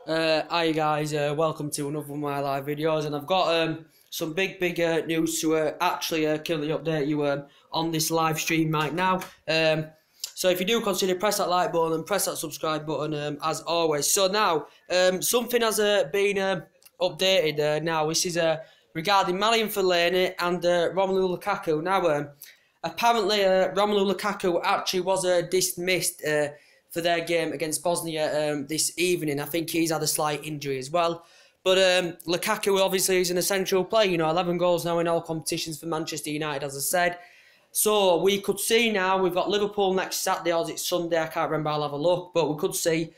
Hi guys, welcome to another one of my live videos, and I've got some big news to actually currently update you on this live stream right now. So if you do consider, press that like button and press that subscribe button as always. So now something has been updated now. This is regarding Marouane Fellaini and Romelu Lukaku. Now apparently Romelu Lukaku actually was dismissed for their game against Bosnia this evening. I think he's had a slight injury as well. But Lukaku obviously is an essential player. 11 goals now in all competitions for Manchester United, as I said. So we could see now, we've got Liverpool next Saturday, or is it Sunday? I can't remember, I'll have a look. But we could see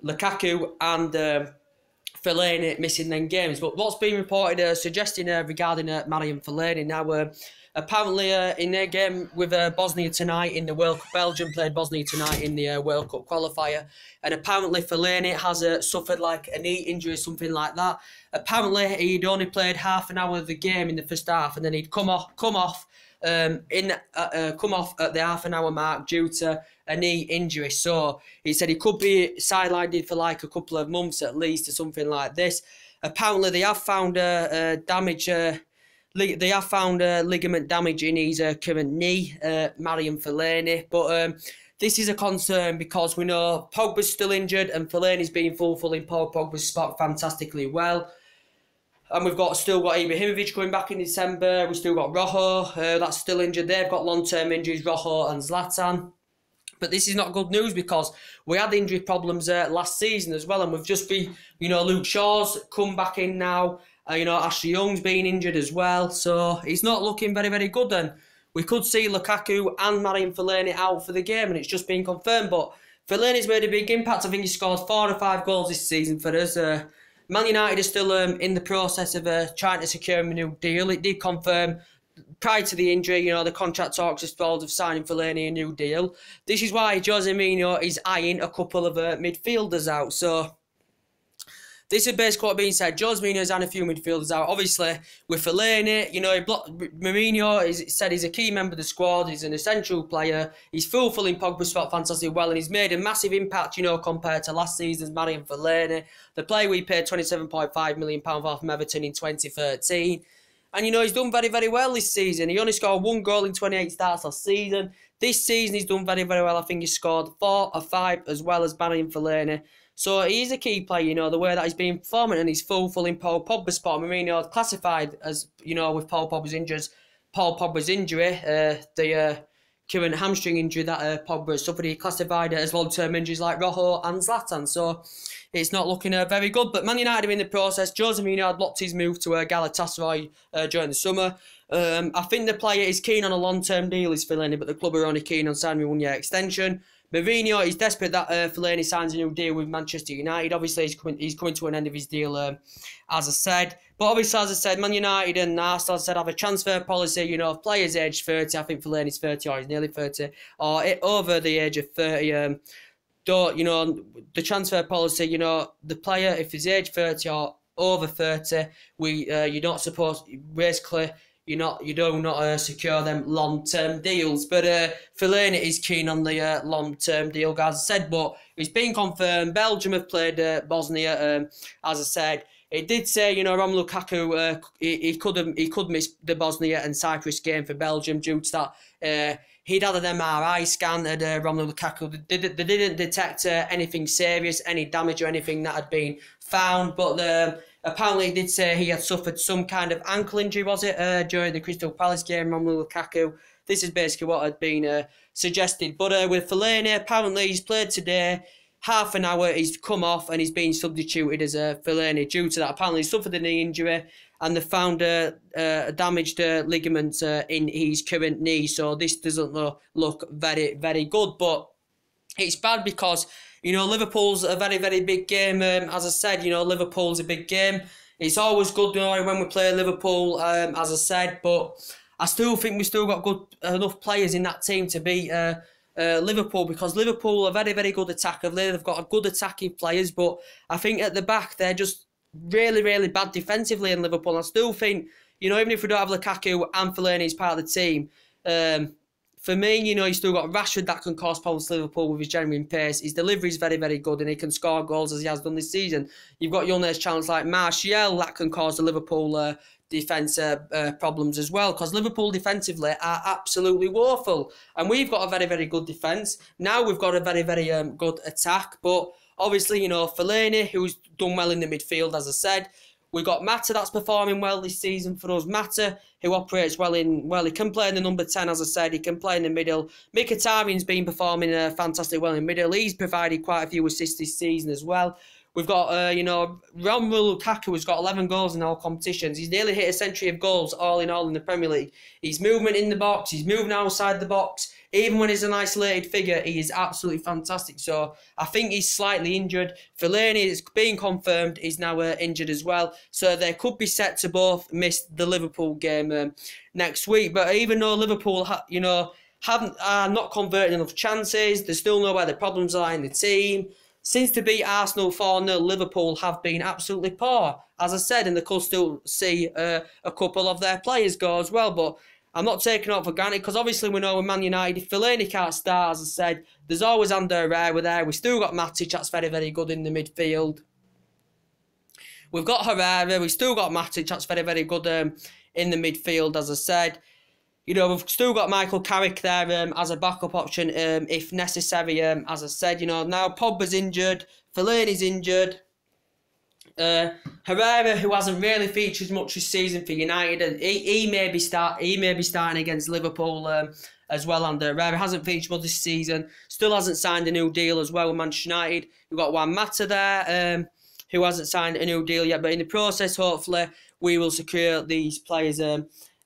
Lukaku and Fellaini missing them games. But what's been reported suggesting regarding Marouane Fellaini now... apparently, in their game with Bosnia tonight in the World Cup, Belgium played Bosnia tonight in the World Cup qualifier, and apparently Fellaini has suffered like a knee injury or something like that. Apparently, he'd only played half an hour of the game in the first half, and then he'd come off at the half an hour mark due to a knee injury. So he said he could be sidelined for like a couple of months at least, or something like this. Apparently, they have found damage. They have found ligament damage in his current knee, Marouane Fellaini. But this is a concern because we know Pogba's still injured and Fellaini's been fulfilling Paul Pogba's spot fantastically well. And we've still got Ibrahimovic coming back in December. We've still got Rojo, that's still injured. They've got long-term injuries, Rojo and Zlatan. But this is not good news because we had injury problems last season as well. And we've just been, Luke Shaw's come back in now. Ashley Young's been injured as well, so he's not looking very good then. We could see Lukaku and Marouane Fellaini out for the game, and it's just been confirmed. But Fellaini's made a big impact. I think he scored 4 or 5 goals this season for us. Man United is still in the process of trying to secure him a new deal. It did confirm prior to the injury, the contract talks are stalled of signing Fellaini a new deal. This is why Jose Mourinho is eyeing a couple of midfielders out. So this is basically what being said. Jose Mourinho's had a few midfielders out. Obviously, with Fellaini, Mourinho said he's a key member of the squad. He's an essential player. He's fulfilling Pogba's spot fantastically well, and he's made a massive impact, compared to last season's Marouane Fellaini, the player we paid £27.5 million for from Everton in 2013. And, he's done very well this season. He only scored 1 goal in 28 starts last season. This season, he's done very well. I think he scored 4 or 5 as well as Marouane Fellaini. So he's a key player, the way that he's been performing, and he's fulfilling Paul Pogba's spot. Mourinho classified as, with Paul Pogba's injury, the current hamstring injury that Pogba suffered, he classified it as long-term injuries like Rojo and Zlatan. So it's not looking very good. But Man United are in the process. Jose Mourinho had blocked his move to Galatasaray during the summer. I think the player is keen on a long-term deal, is Fellaini, but the club are only keen on signing a 1-year extension. Mourinho is desperate that Fellaini signs a new deal with Manchester United. Obviously, he's coming to an end of his deal, as I said. But obviously, as I said, Man United and Arsenal said have a transfer policy. If players aged 30, I think Fellaini's 30 or he's nearly 30, or over the age of 30, the transfer policy, the player, if he's age 30 or over 30, you're not supposed, basically, you do not secure them long-term deals. But Fellaini is keen on the long-term deal, as I said. But it's been confirmed. Belgium have played Bosnia, as I said. It did say, Romelu Lukaku, he could miss the Bosnia and Cyprus game for Belgium due to that. He'd had an MRI scan at Romelu Lukaku. They didn't detect anything serious, any damage or anything that had been found. But apparently, he did say he had suffered some kind of ankle injury, was it, during the Crystal Palace game, Romelu Lukaku. This is basically what had been suggested. But with Fellaini, apparently he's played today. Half an hour, he's come off and he's been substituted as Fellaini due to that. Apparently, he suffered a knee injury and they found a damaged ligament in his current knee. So this doesn't look very good. But it's bad because, Liverpool's a very big game. As I said, Liverpool's a big game. It's always good when we play Liverpool, as I said. But I still think we still got enough players in that team to beat Liverpool, because Liverpool are very good attacker. They've got a good attacking players, but I think at the back they're just really bad defensively in Liverpool. I still think, even if we don't have Lukaku and Fellaini as part of the team, for me, you know, he's still got Rashford that can cause problems to Liverpool with his genuine pace. His delivery is very, very good and he can score goals as he has done this season. You've got young age challenge like Martial that can cause the Liverpool defence problems as well, because Liverpool defensively are absolutely woeful. And we've got a very, very good defence. Now we've got a very, very good attack. But obviously, you know, Fellaini, who's done well in the midfield, as I said. We've got Mata that's performing well this season for us. Mata, who operates well he can play in the number 10, as I said. He can play in the middle. Mkhitaryan's been performing fantastically well in the middle. He's provided quite a few assists this season as well. We've got, you know, Romelu Lukaku has got 11 goals in all competitions. He's nearly hit a century of goals all in the Premier League. His movement in the box, he's moving outside the box. Even when he's an isolated figure, he is absolutely fantastic. So I think he's slightly injured. Fellaini is being confirmed. He's now injured as well. So they could be set to both miss the Liverpool game next week. But even though Liverpool, you know, are not converting enough chances, they still know where the problems are in the team. Since to beat Arsenal 4-0, Liverpool have been absolutely poor, as I said, and they could still see a couple of their players go as well. But I'm not taking it for granted, because obviously we know with Man United, if Fellaini can't start, as I said, there's always Ander Herrera there. We've still got Matic, that's very, very good in the midfield. We've got Herrera, we've still got Matic, that's very, very good in the midfield, as I said. You know, we've still got Michael Carrick there as a backup option if necessary, as I said. You know, now Pogba's injured, Fellaini's injured. Herrera, who hasn't really featured much this season for United, and he may be starting against Liverpool as well. And Herrera hasn't featured much this season. Still hasn't signed a new deal as well with Manchester United. We've got Juan Mata there, who hasn't signed a new deal yet. But in the process, hopefully, we will secure these players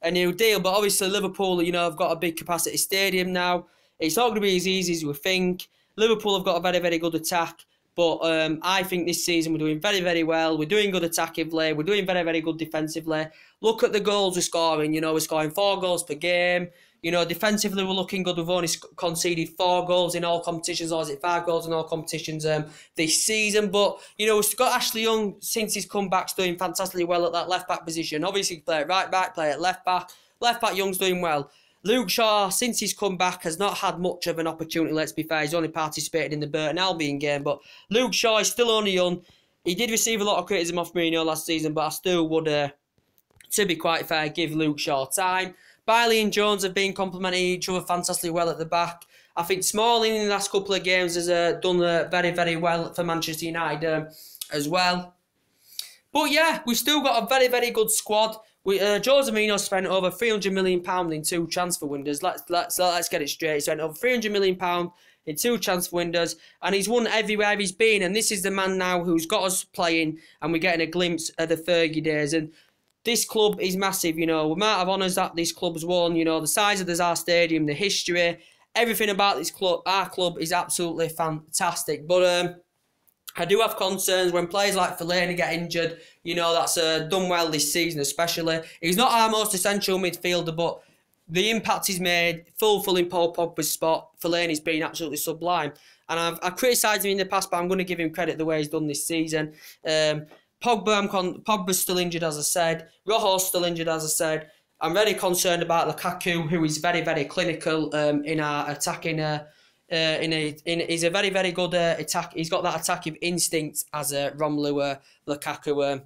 a new deal. But obviously Liverpool, you know, have got a big capacity stadium now. It's not going to be as easy as we think. Liverpool have got a very, very good attack. But I think this season we're doing very, very well. We're doing good attackively. We're doing very, very good defensively. Look at the goals we're scoring. You know, we're scoring 4 goals per game. You know, defensively we're looking good. We've only conceded 4 goals in all competitions, or is it 5 goals in all competitions this season? But, you know, we've got Ashley Young, since he's come back, doing fantastically well at that left-back position. Obviously, play at right-back, play at left-back. Left-back Young's doing well. Luke Shaw, since he's come back, has not had much of an opportunity, let's be fair. He's only participated in the Burton Albion game. But Luke Shaw is still only young. He did receive a lot of criticism off Mourinho last season, but I still would, to be quite fair, give Luke Shaw time. Bailey and Jones have been complementing each other fantastically well at the back. I think Smalling in the last couple of games has done very, very well for Manchester United as well. But yeah, we've still got a very, very good squad. Jose Mourinho spent over £300 million in 2 transfer windows. Let's get it straight. He spent over £300 million in 2 transfer windows, and he's won everywhere he's been. And this is the man now who's got us playing, and we're getting a glimpse of the Fergie days. And this club is massive, you know, the amount of honours that this club's won, you know, the size of the Tsar Stadium, the history, everything about this club, our club, is absolutely fantastic. But I do have concerns when players like Fellaini get injured. You know, that's done well this season especially. He's not our most essential midfielder, but the impact he's made, fulfilling Paul Pogba's spot, Fellaini's been absolutely sublime. And I've criticised him in the past, but I'm going to give him credit the way he's done this season. Pogba's still injured, as I said. Rojo's still injured, as I said. I'm very concerned about Lukaku, who is very, very clinical in our attacking. He's a very, very good attack. He's got that attacking instinct as Romelu Lukaku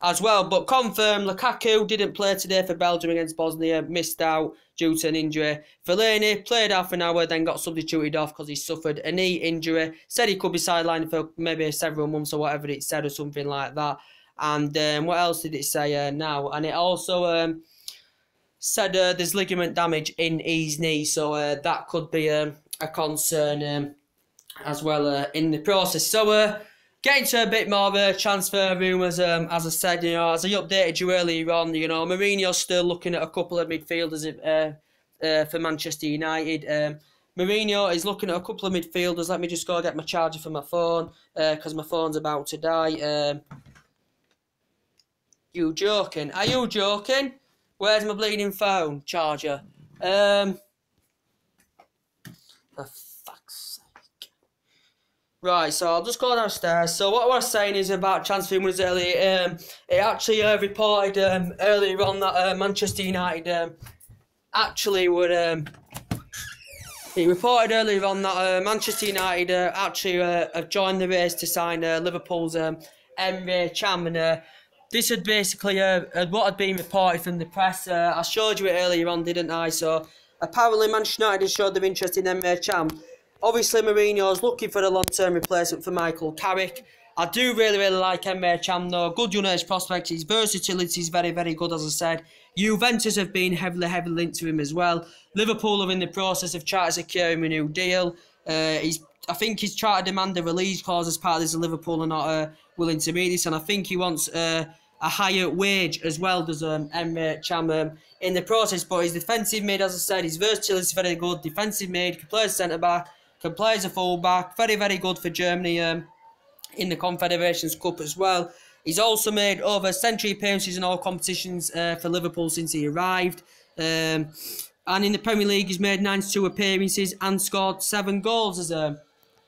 as well. But confirmed, Lukaku didn't play today for Belgium against Bosnia. Missed out due to an injury. Fellaini played half an hour, then got substituted off because he suffered a knee injury. Said he could be sidelined for maybe several months or whatever it said, or something like that. And what else did it say now? And it also said there's ligament damage in his knee, so that could be a concern as well in the process. So getting to a bit more transfer rumours, as I said, you know, as I updated you earlier on, you know, Mourinho's still looking at a couple of midfielders for Manchester United. Mourinho is looking at a couple of midfielders. Let me just go get my charger for my phone, because my phone's about to die. You joking? Are you joking? Where's my bleeding phone charger? For fuck's sake. Right, so I'll just go downstairs. So what I was saying is about transfer rumours earlier. It actually reported earlier on that Manchester United actually would He reported earlier on that Manchester United actually have joined the race to sign Liverpool's Emre Can, and this had basically what had been reported from the press. I showed you it earlier on, didn't I? So apparently Manchester United has showed their interest in Emre Can. Obviously Mourinho's looking for a long-term replacement for Michael Carrick. I do really like Emre Can though. Good United prospect. His versatility is very good, as I said. Juventus have been heavily linked to him as well. Liverpool are in the process of trying to secure him a new deal. I think he's trying to demand a release clause as part of this. Liverpool are not willing to meet this, and I think he wants a higher wage as well, does Emre Can in the process. But his defensive mid, as I said, his versatility is very good. Defensive mid, can play as centre-back, can play as a full-back. Very good for Germany in the Confederations Cup as well. He's also made over century appearances in all competitions for Liverpool since he arrived. And in the Premier League, he's made 92 appearances and scored 7 goals as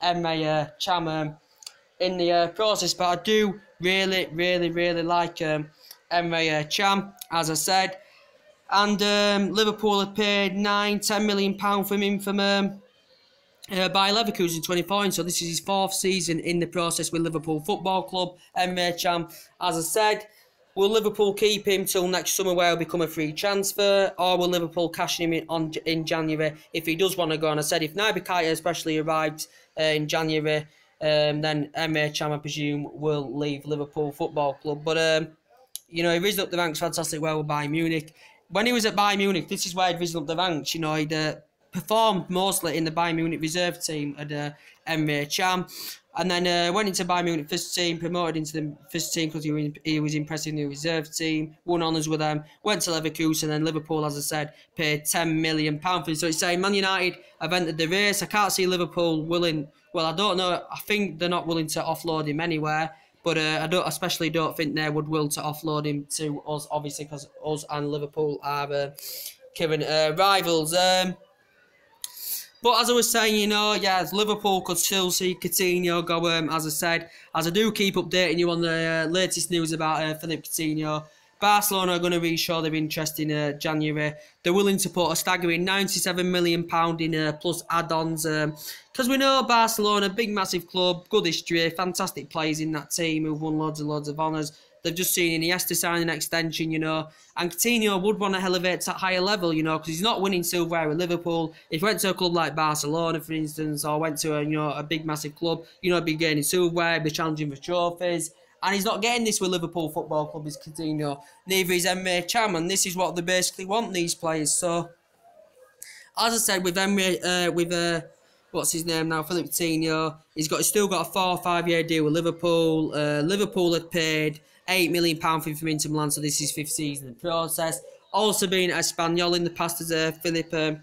Emre Can in the process. But I do really like Emre Can, as I said. And Liverpool have paid £9-10 million for him from by Leverkusen 24, so this is his 4th season in the process with Liverpool Football Club. Emre Can, as I said, will Liverpool keep him till next summer where he'll become a free transfer, or will Liverpool cash him in January if he does want to go? And I said if Naby Keita especially arrives in January, then Emre Can, I presume, will leave Liverpool Football Club. But you know, he risen up the ranks fantastic well with Bayern Munich. When he was at Bayern Munich, this is where he'd risen up the ranks. You know, he'd performed mostly in the Bayern Munich reserve team at Emre Can, and then went into Bayern Munich first team, promoted into the first team because he was impressive in the reserve team, won honours with them, went to Leverkusen, and then Liverpool, as I said, paid £10 million for him. So it's saying Man United have entered the race. I can't see Liverpool willing, well, I don't know, I think they're not willing to offload him anywhere, but I especially don't think they would will to offload him to us, obviously, because us and Liverpool are current rivals. But as I was saying, you know, yeah, Liverpool could still see Coutinho go, as I said, as I do keep updating you on the latest news about Philippe Coutinho. Barcelona are going to re-show their interest in January. They're willing to put a staggering £97 million in plus add-ons. Because we know Barcelona, big massive club, good history, fantastic players in that team who've won loads of honours. They've just seen Iniesta sign an extension, you know, and Coutinho would want to elevate to a higher level, you know, because he's not winning silverware with Liverpool. If he went to a club like Barcelona, for instance, or went to a big massive club, you know, he'd be gaining silverware, be challenging for trophies. And he's not getting this with Liverpool Football Club, is Coutinho. Neither is Emre Can, and this is what they basically want, these players. So, as I said, with Emre, what's his name now, Philippe Coutinho, he's still got a 4 or 5 year deal with Liverpool. Liverpool had paid £8 million for him from Inter Milan, so this is his 5th season in the process. Also been at Espanyol in the past as Philippe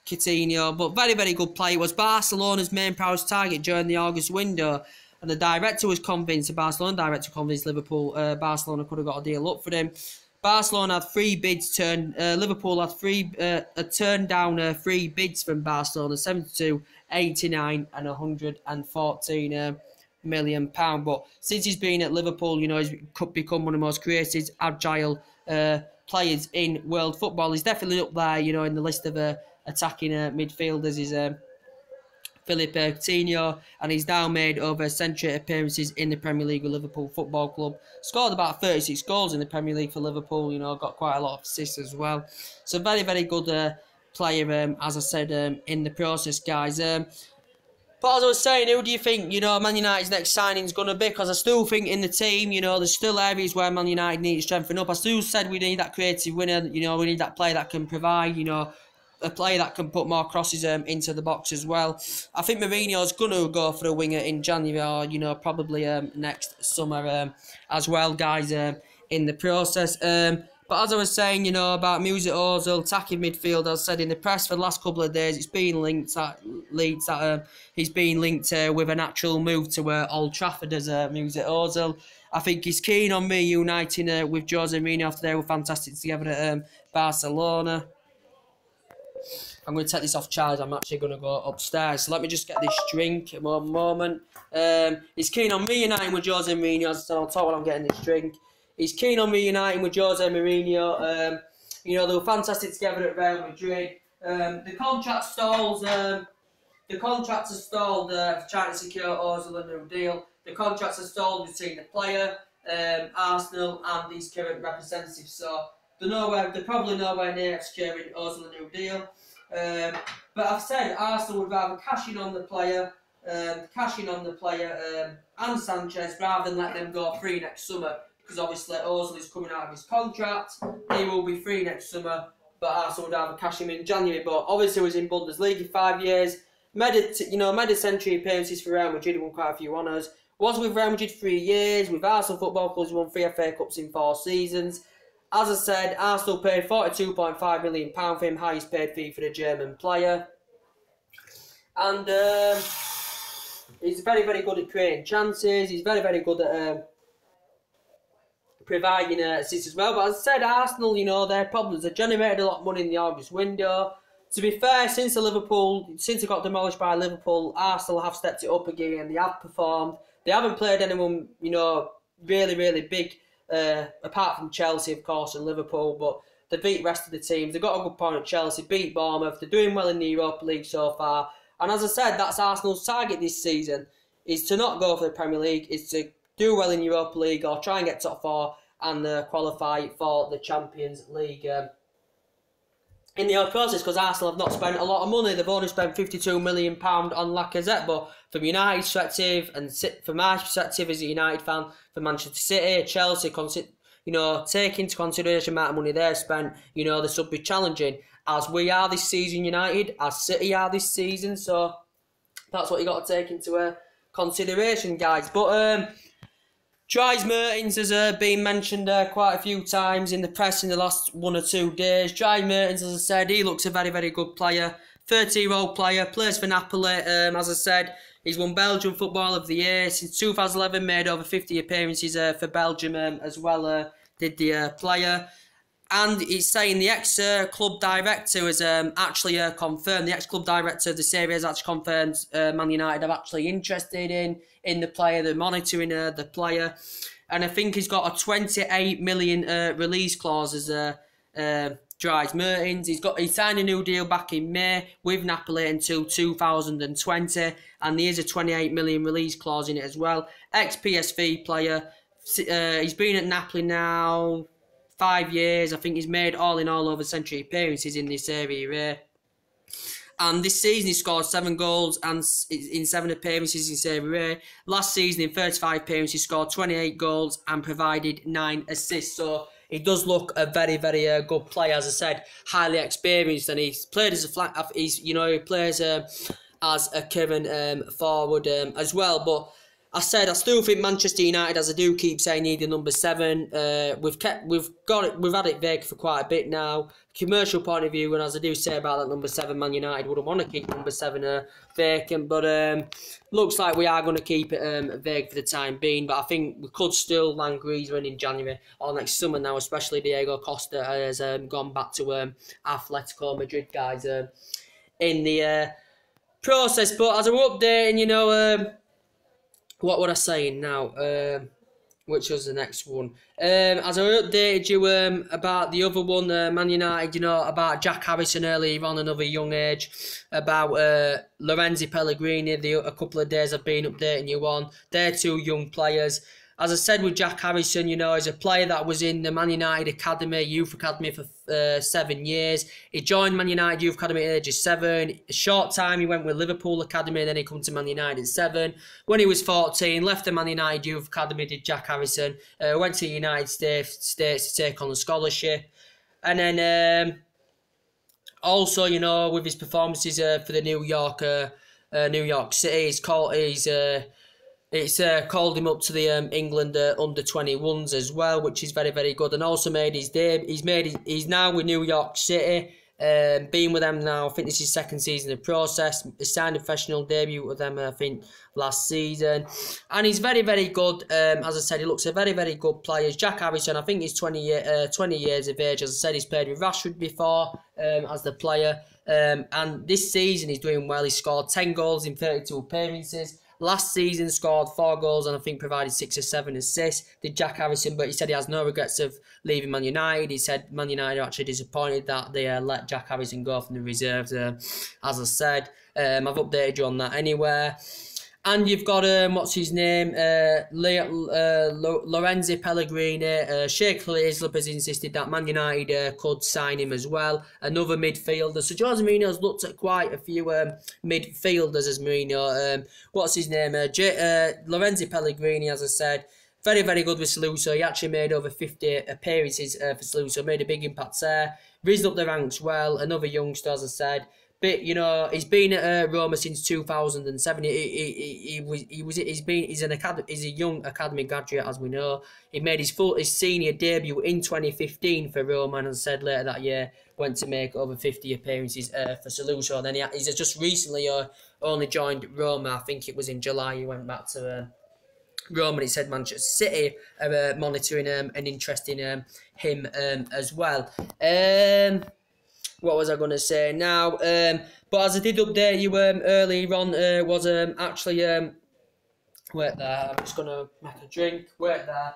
Coutinho, but very good player. It was Barcelona's main priority target during the August window, and the director was convinced, the Barcelona director convinced Liverpool, Barcelona could have got a deal up for him. Barcelona had 3 bids turned, Liverpool had turned down 3 bids from Barcelona, 72, 89 and 114 million pound. But since he's been at Liverpool, you know, he's become one of the most creative, agile players in world football. He's definitely up there, you know, in the list of attacking midfielders. Is Philippe Coutinho, and he's now made over a century appearances in the Premier League with Liverpool Football Club. Scored about 36 goals in the Premier League for Liverpool, you know, got quite a lot of assists as well. So very good player, as I said, in the process, guys. But as I was saying, who do you think, you know, Man United's next signing is going to be? Because I still think in the team, you know, there's still areas where Man United need to strengthen up. I still said we need that creative winner, you know, we need that player that can provide, you know, a player that can put more crosses into the box as well. I think Mourinho's going to go for a winger in January, or, you know, probably next summer as well, guys, in the process. But as I was saying, you know, about Mesut Ozil, attacking midfield, as I said in the press for the last couple of days, it's been linked at Leeds that he's been linked with an actual move to Old Trafford as Mesut Ozil. I think he's keen on reuniting with Jose Mourinho after they were fantastic together at Barcelona. I'm going to take this off charge. I'm actually going to go upstairs. So let me just get this drink at one moment. He's keen on reuniting with Jose Mourinho. As I said, I'll talk when I'm getting this drink. He's keen on reuniting with Jose Mourinho. You know, they were fantastic together at Real Madrid. The contract stalls. The contracts are stalled trying to secure Ozil a new deal. The contracts are stalled between the player, Arsenal, and these current representatives. So they're probably nowhere near securing Ozil a new deal. But I've said Arsenal would rather cash in on the player, and Sanchez rather than let them go free next summer. Because obviously Ozil is coming out of his contract. He will be free next summer, but Arsenal would rather cash him in January. But obviously he was in Bundesliga 5 years. Made a century appearances for Real Madrid, won quite a few honours. Was with Real Madrid 3 years. With Arsenal Football Club, he won 3 FA Cups in 4 seasons. As I said, Arsenal paid £42.5 million for him, highest paid fee for the German player. And he's very, very good at creating chances. He's very, very good at providing assists as well. But as I said, Arsenal, their problems. They generated a lot of money in the August window. To be fair, since it got demolished by Liverpool, Arsenal have stepped it up again. They have performed. They haven't played anyone, really, really big, apart from Chelsea, of course, and Liverpool. But they beat the rest of the teams. They got a good point at Chelsea, beat Bournemouth. They're doing well in the Europa League so far. And as I said, that's Arsenal's target this season, is to not go for the Premier League, is to do well in Europa League or try and get top 4 and qualify for the Champions League. In the whole process, because Arsenal have not spent a lot of money. They've only spent £52 million on Lacazette, but from United's perspective, and from my perspective as a United fan, for Manchester City, Chelsea, take into consideration the amount of money they've spent, this would be challenging, as we are this season, United, as City are this season, so that's what you got to take into consideration, guys. But Dries Mertens has been mentioned quite a few times in the press in the last 1 or 2 days. Dries Mertens, as I said, he looks a very, very good player. 30-year-old player, plays for Napoli. As I said, he's won Belgian Football of the Year. Since 2011, made over 50 appearances for Belgium as well, did the player. And he's saying the ex-club director has actually confirmed, the ex-club director of the Serie A has actually confirmed Man United are actually interested in the player. They're monitoring the player. And I think he's got a 28 million release clause as Dries Mertens. He signed a new deal back in May with Napoli until 2020. And there's a 28 million release clause in it as well. Ex-PSV player. He's been at Napoli now 5 years. I think he's made all in all over century appearances in this area. And this season he scored 7 goals and in 7 appearances in Serie A. Last season in 35 appearances he scored 28 goals and provided 9 assists. So he does look a very, very good player. As I said, highly experienced, and he's played as a flank. He plays as a current forward as well. But I still think Manchester United, as I do keep saying, need a number 7. We've had it vague for quite a bit now. Commercial point of view, and as I do say about that number 7, Man United wouldn't want to keep number 7 vacant, but looks like we are going to keep it vague for the time being. But I think we could still land Griezmann in January or next summer now, especially Diego Costa has gone back to Atletico Madrid, guys, in the process. But as we're updating, what would I say now? Which was the next one? As I updated you about the other one, Man United, about Jack Harrison earlier on, another young age, about Lorenzo Pellegrini, a couple of days I've been updating you on. They're 2 young players. As I said with Jack Harrison, he's a player that was in the Man United Academy, Youth Academy for 7 years. He joined Man United Youth Academy at age 7. A short time he went with Liverpool Academy, then he come to Man United at 7. When he was 14, left the Man United Youth Academy, did Jack Harrison. Went to the United States to take on the scholarship. And then also, with his performances for the New York City, it's called him up to the England under-21s as well, which is very, very good. And also made his debut. He's now with New York City. Been with them now. I think this is his 2nd season of process. He signed a professional debut with them, I think, last season. And he's very, very good. As I said, he looks a very, very good player. Jack Harrison, I think he's 20 years of age. As I said, he's played with Rashford before as the player. And this season he's doing well. He scored 10 goals in 32 appearances. last season scored 4 goals and I think provided 6 or 7 assists. Did Jack Harrison, but he said he has no regrets of leaving Man United. He said Man United are actually disappointed that they let Jack Harrison go from the reserves. As I said, I've updated you on that anyway. And you've got, what's his name, Lorenzo Pellegrini. Sheikh Islip has insisted that Man United could sign him as well. Another midfielder. So Jose Mourinho's looked at quite a few midfielders as Mourinho. What's his name? Lorenzo Pellegrini, as I said. Very, very good with Saluzzo. He actually made over 50 appearances for Saluzzo. Made a big impact there. Risen up the ranks well. Another youngster, as I said. But you know, he's been at Roma since 2007. He's a young academy graduate, as we know. He made his senior debut in 2015 for Roma, and as I said later that year, went to make over 50 appearances for Saluzzo. And then he's just recently only joined Roma. I think it was in July. He went back to Roma, and he said Manchester City are monitoring and interested in him as well. What was I going to say now? But as I did update you earlier on, was actually... wait there, I'm just going to make a drink. Wait there.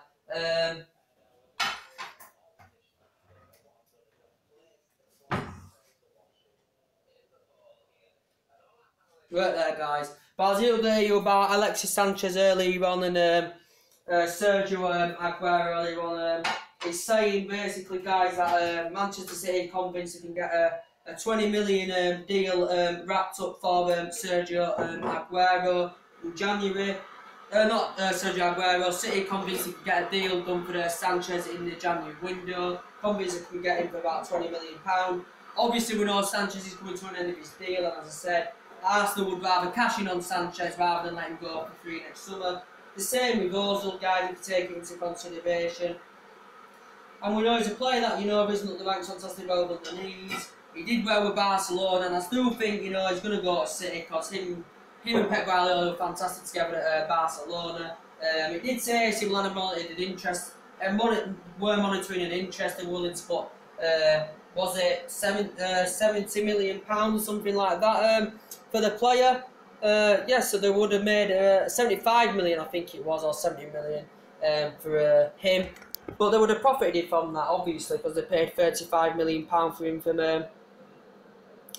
Right there, guys. But as I did update you about Alexis Sanchez earlier on and Sergio Aguero earlier on, it's saying basically, guys, that Manchester City convinced they can get a 20 million deal wrapped up for Sergio Aguero in January. Not Sergio Aguero. City convinced they can get a deal done for Sanchez in the January window. Convinced they can get him for about £20 million. Obviously, we know Sanchez is coming to an end of his deal, and as I said, Arsenal would rather cash in on Sanchez rather than let him go for free next summer. The same with Ozil, guys, if you take it into consideration. And we know he's a player that, you know, risen up the ranks, fantastic well on the knees. He did well with Barcelona, and I still think, you know, he's going to go to City because him and Pep Guardiola were fantastic together at Barcelona. He did say Simon monitored interest, and were monitoring an interest and willing to put, was it £70 million or something like that for the player? Yeah, so they would have made 75 million, I think it was, or 70 million for him. But they would have profited from that, obviously, because they paid £35 million for him from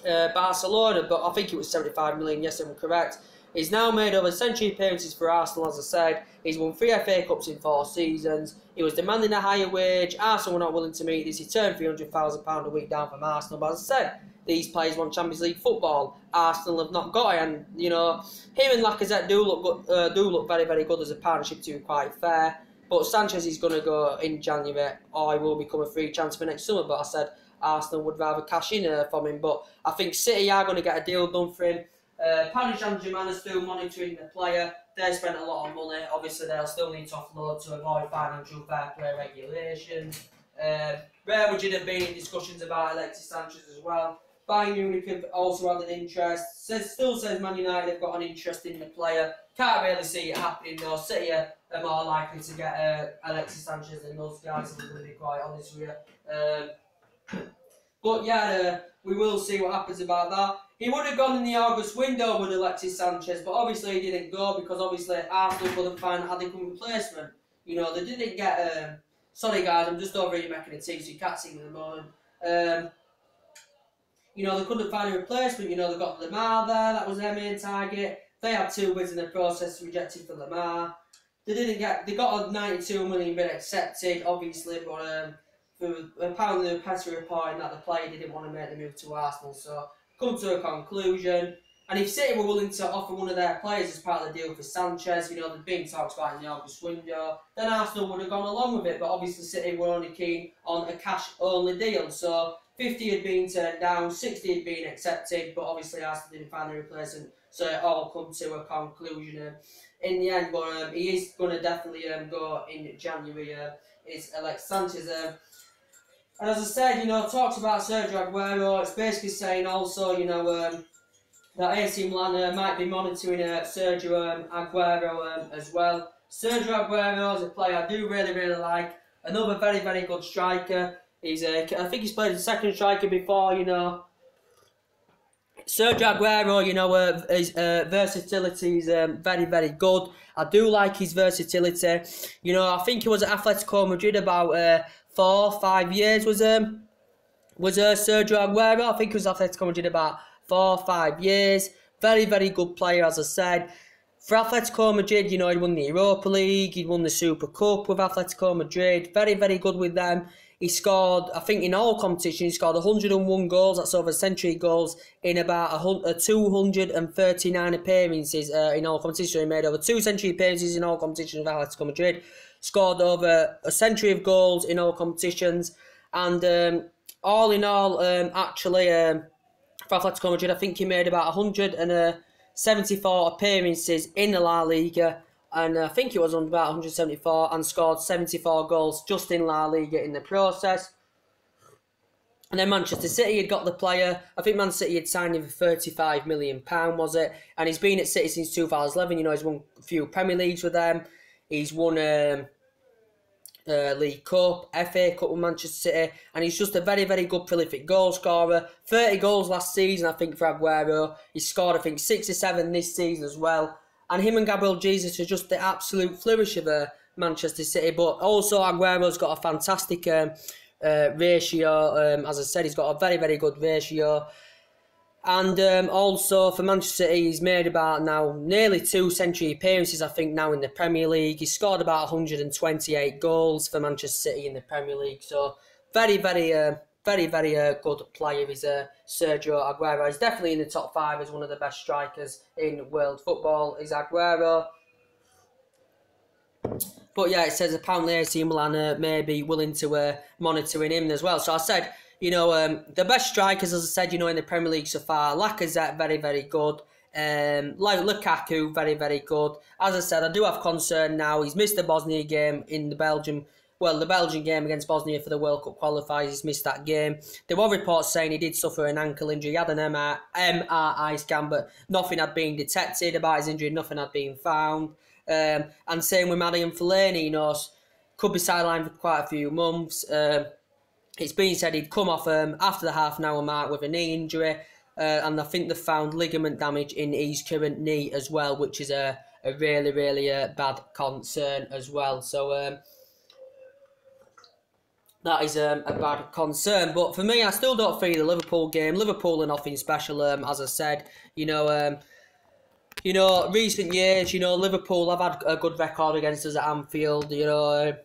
Barcelona. But I think it was 75 million, yes, I'm correct. He's now made over 70 appearances for Arsenal, as I said. He's won 3 FA Cups in 4 seasons. He was demanding a higher wage. Arsenal were not willing to meet this. He turned £300,000 a week down from Arsenal. But as I said, these players want Champions League football. Arsenal have not got it, and you know, him and Lacazette do look very, very good as a partnership. To be quite fair. But Sanchez is going to go in January, or he will become a free transfer next summer. But I said Arsenal would rather cash in from him. But I think City are going to get a deal done for him. Paris Saint-Germain are still monitoring the player. They spent a lot of money. Obviously, they'll still need to offload to avoid financial fair play regulations. Real Madrid have been in discussions about Alexis Sanchez as well. Bayern Munich have also had an interest. Still says Man United have got an interest in the player. Can't really see it happening though. City are more likely to get Alexis Sanchez than those guys, I'm going to be quite honest with you. But yeah, we will see what happens about that. He would have gone in the August window with Alexis Sanchez, but obviously he didn't go because obviously Arsenal couldn't find an adequate replacement. You know, they didn't get... sorry guys, I'm just over here making a tea so you can't see me at the moment. You know, they couldn't find a replacement. You know, they got Lamar there, that was their main target. They had 2 bids in the process rejected for Lamar. They got a 92 million bid accepted, obviously, but apparently the press were reporting that the player didn't want to make the move to Arsenal, so come to a conclusion. And if City were willing to offer one of their players as part of the deal for Sanchez, you know, there'd been talks about in the August window, then Arsenal would have gone along with it, but obviously City were only keen on a cash-only deal, so 50 had been turned down, 60 had been accepted, but obviously Arsenal didn't find a replacement, so it all come to a conclusion in the end. But he is going to definitely go in January. Is Alex Sanchez. And as I said, you know, talks about Sergio Aguero. It's basically saying also, you know, that AC Milan might be monitoring Sergio Aguero as well. Sergio Aguero is a player I do really, really like. Another very, very good striker. I think he's played as a second striker before, you know. Sergio Aguero, you know, his versatility is very, very good. I do like his versatility. You know, I think he was at Atletico Madrid about 4 or 5 years. Was Sergio Aguero? I think he was at Atletico Madrid about 4 or 5 years. Very, very good player, as I said. For Atletico Madrid, you know, he won the Europa League, he won the Super Cup with Atletico Madrid. Very, very good with them. He scored, I think, in all competitions, he scored 101 goals. That's over a century goals in about 239 appearances in all competitions. So he made over 2 century appearances in all competitions with Atletico Madrid. Scored over a century of goals in all competitions. And all in all, actually, for Atletico Madrid, I think he made about 174 appearances in the La Liga, and I think it was on about 174, and scored 74 goals just in La Liga in the process. And then Manchester City had got the player. I think Man City had signed him for £35 million, was it? And he's been at City since 2011. You know, he's won a few Premier Leagues with them. He's won League Cup, FA Cup with Manchester City, and he's just a very, very good prolific goal scorer. 30 goals last season, I think, for Aguero. He scored, I think, 67 this season as well. And him and Gabriel Jesus are just the absolute flourish of Manchester City. But also Aguero's got a fantastic ratio. As I said, he's got a very, very good ratio. And also for Manchester City, he's made about now nearly 2 century appearances, I think, now in the Premier League. He's scored about 128 goals for Manchester City in the Premier League. So very, very, very, very good player is Sergio Aguero. He's definitely in the top 5 as one of the best strikers in world football, is Aguero. But yeah, it says apparently AC Milan may be willing to monitoring him as well. So I said, you know, the best strikers, as I said, you know, in the Premier League so far. Lacazette, very, very good. Like Lukaku, very, very good. As I said, I do have concern now. He's missed the Bosnia game in the Belgium game against Bosnia for the World Cup qualifiers. He's missed that game. There were reports saying he did suffer an ankle injury. He had an MRI scan, but nothing had been detected about his injury. Nothing had been found. And same with Marouane Fellaini, you know, could be sidelined for quite a few months. It's been said he'd come off after the half-an-hour mark with a knee injury, and I think they found ligament damage in his current knee as well, which is a really, really bad concern as well. So that is a bad concern. But for me, I still don't feel the Liverpool game. Liverpool are nothing special, as I said. You know, recent years, you know, Liverpool have had a good record against us at Anfield. You know,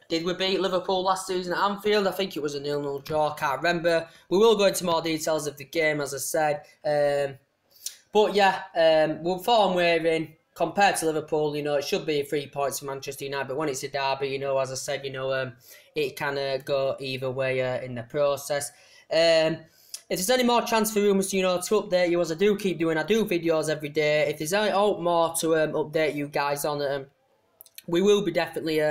did we beat Liverpool last season at Anfield? I think it was a 0-0 draw. I can't remember. We will go into more details of the game, as I said. But yeah, with form we're in, compared to Liverpool, you know, it should be 3 points for Manchester United. But when it's a derby, you know, as I said, you know, it can go either way in the process. If there's any more transfer rumours, you know, to update you, as I do keep doing, I do videos every day. If there's any more to update you guys on, we will be definitely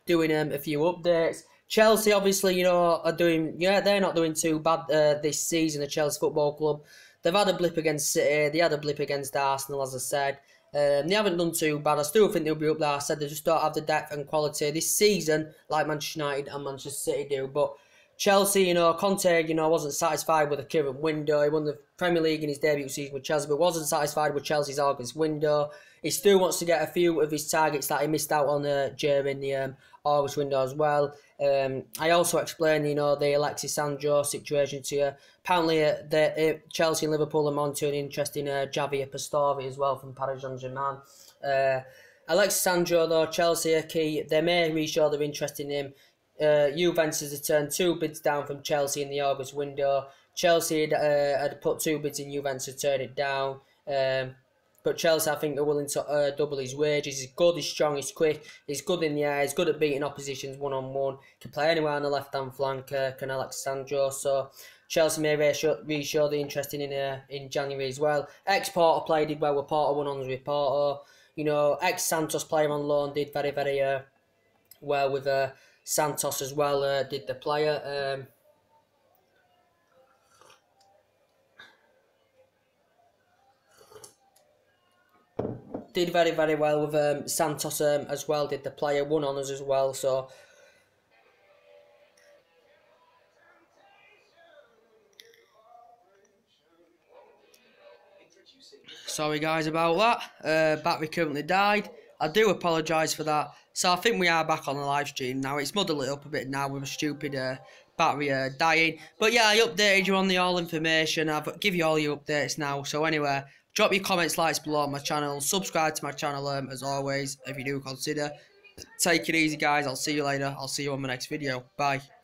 doing a few updates. Chelsea, obviously, you know, are doing, they're not doing too bad this season, the Chelsea Football Club. They've had a blip against City, they had a blip against Arsenal, as I said. They haven't done too bad. I still think they'll be up there. I said they just don't have the depth and quality this season like Manchester United and Manchester City do. But Chelsea, you know, Conte, you know, wasn't satisfied with the current window. He won the Premier League in his debut season with Chelsea, but wasn't satisfied with Chelsea's August window. He still wants to get a few of his targets that he missed out on during the August window as well. I also explained, you know, the Alexis Sanchez situation to you. Apparently, Chelsea and Liverpool are monitoring interest in Javier Pastore as well from Paris Saint-Germain. Alexis Sanchez, though, Chelsea are key. They may re-show their interest in him. Juventus had turned 2 bids down from Chelsea in the August window. Chelsea had put 2 bids in Juventus to turn it down. But Chelsea, I think, are willing to double his wages. He's good, he's strong, he's quick, he's good in the air, he's good at beating oppositions one-on-one. Can play anywhere on the left-hand flank, can Alexis Sanchez. So Chelsea may re-show the interest in January as well. Ex-Porto player did well with Porto, 1-1 with Porto. You know, ex-Santos player on loan did very, very well with Santos as well, did the player. Did very, very well with Santos as well, did the player, won honours as well. So sorry guys about that. Battery currently died. I do apologise for that. So I think we are back on the live stream now. It's muddled it up a bit now with a stupid battery dying. But yeah, I updated you on the all information. I've give you all your updates now. So anyway, drop your comments, likes below on my channel. Subscribe to my channel as always, if you do consider. Take it easy guys. I'll see you later. I'll see you on my next video. Bye.